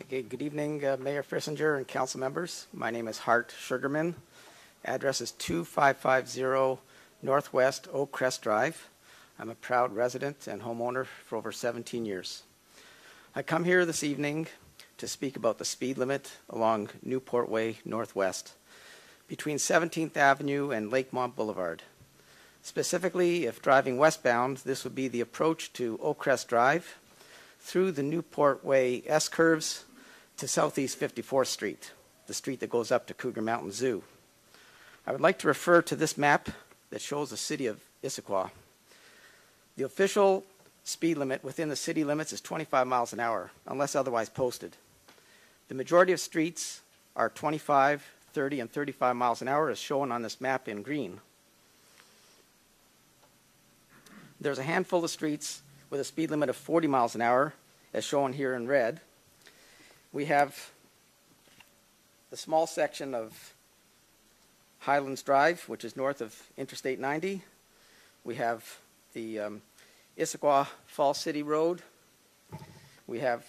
Okay, good evening, Mayor Frissinger and council members. My name is Hart Sugarman. Address is 2550 Northwest Oak Crest Drive. I'm a proud resident and homeowner for over 17 years. I come here this evening to speak about the speed limit along Newport Way Northwest between 17th Avenue and Lakemont Boulevard. Specifically, if driving westbound, this would be the approach to Oak Crest Drive through the Newport Way S-curves to Southeast 54th Street, the street that goes up to Cougar Mountain Zoo. I would like to refer to this map that shows the city of Issaquah. The official speed limit within the city limits is 25 miles an hour, unless otherwise posted. The majority of streets are 25, 30, and 35 miles an hour, as shown on this map in green. There's a handful of streets with a speed limit of 40 miles an hour, as shown here in red. We have the small section of Highlands Drive, which is north of Interstate 90. We have the Issaquah Falls City Road. We have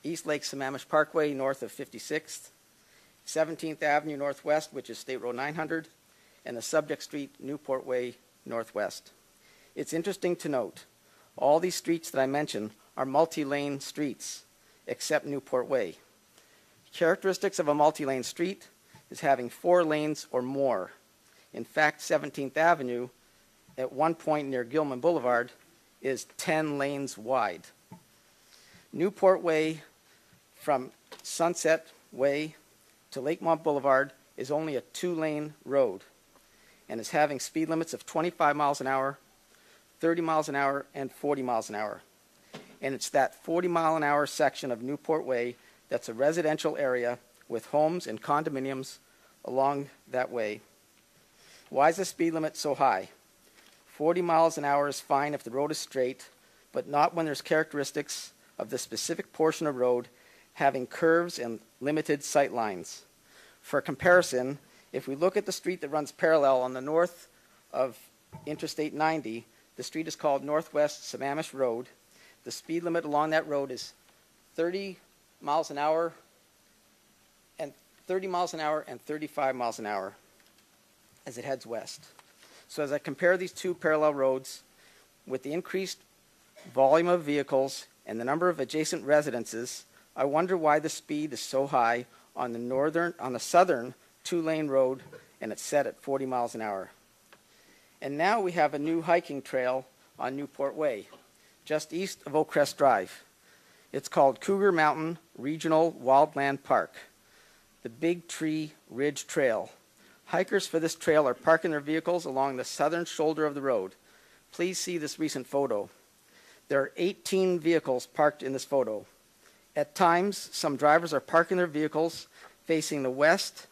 East Lake Sammamish Parkway north of 56th, 17th Avenue Northwest, which is State Road 900, and the subject street Newport Way Northwest. It's interesting to note, all these streets that I mentioned are multi-lane streets, except Newport Way. Characteristics of a multi-lane street is having 4 lanes or more. In fact, 17th Avenue, at one point near Gilman Boulevard, is 10 lanes wide. Newport Way from Sunset Way to Lakemont Boulevard is only a 2-lane road and is having speed limits of 25 miles an hour, 30 miles an hour, and 40 miles an hour. And it's that 40 mile an hour section of Newport Way that's a residential area with homes and condominiums along that way. Why is the speed limit so high? 40 miles an hour is fine if the road is straight, but not when there's characteristics of the specific portion of road having curves and limited sight lines. For comparison, if we look at the street that runs parallel on the north of Interstate 90, the street is called Northwest Sammamish Road. The speed limit along that road is 30 miles an hour and 35 miles an hour as it heads west. So as I compare these two parallel roads with the increased volume of vehicles and the number of adjacent residences, I wonder why the speed is so high on the southern 2-lane road, and it's set at 40 miles an hour. And now we have a new hiking trail on Newport Way, just east of Oak Crest Drive. It's called Cougar Mountain Regional Wildland Park, the Big Tree Ridge Trail. Hikers for this trail are parking their vehicles along the southern shoulder of the road. Please see this recent photo. There are 18 vehicles parked in this photo. At times, some drivers are parking their vehicles facing the west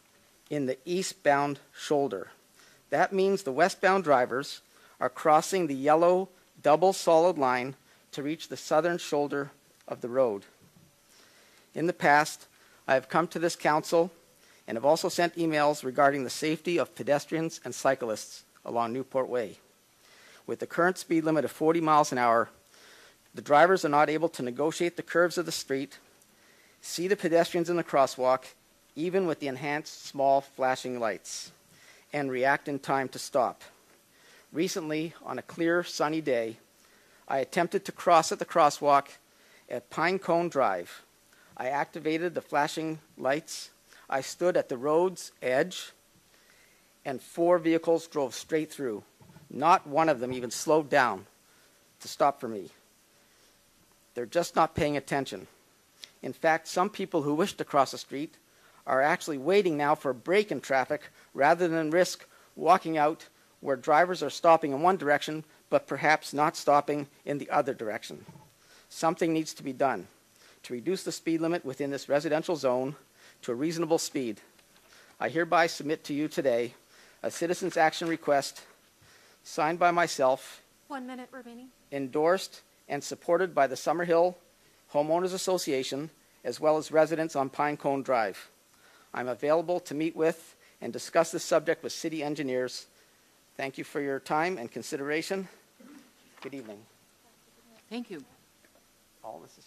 in the eastbound shoulder. That means the westbound drivers are crossing the yellow double solid line to reach the southern shoulder of the road. In the past, I have come to this council and have also sent emails regarding the safety of pedestrians and cyclists along Newport Way. With the current speed limit of 40 miles an hour, the drivers are not able to negotiate the curves of the street, see the pedestrians in the crosswalk, even with the enhanced small flashing lights, and react in time to stop. Recently, on a clear, sunny day, I attempted to cross at the crosswalk at Pinecone Drive. I activated the flashing lights. I stood at the road's edge, and 4 vehicles drove straight through. Not one of them even slowed down to stop for me. They're just not paying attention. In fact, some people who wish to cross the street are actually waiting now for a break in traffic rather than risk walking out where drivers are stopping in one direction but perhaps not stopping in the other direction. Something needs to be done to reduce the speed limit within this residential zone to a reasonable speed. I hereby submit to you today a citizen's action request signed by myself, 1 minute remaining, endorsed and supported by the Summerhill Homeowners Association as well as residents on Pinecone Drive. I'm available to meet with and discuss this subject with city engineers. Thank you for your time and consideration. Good evening. Thank you. All this is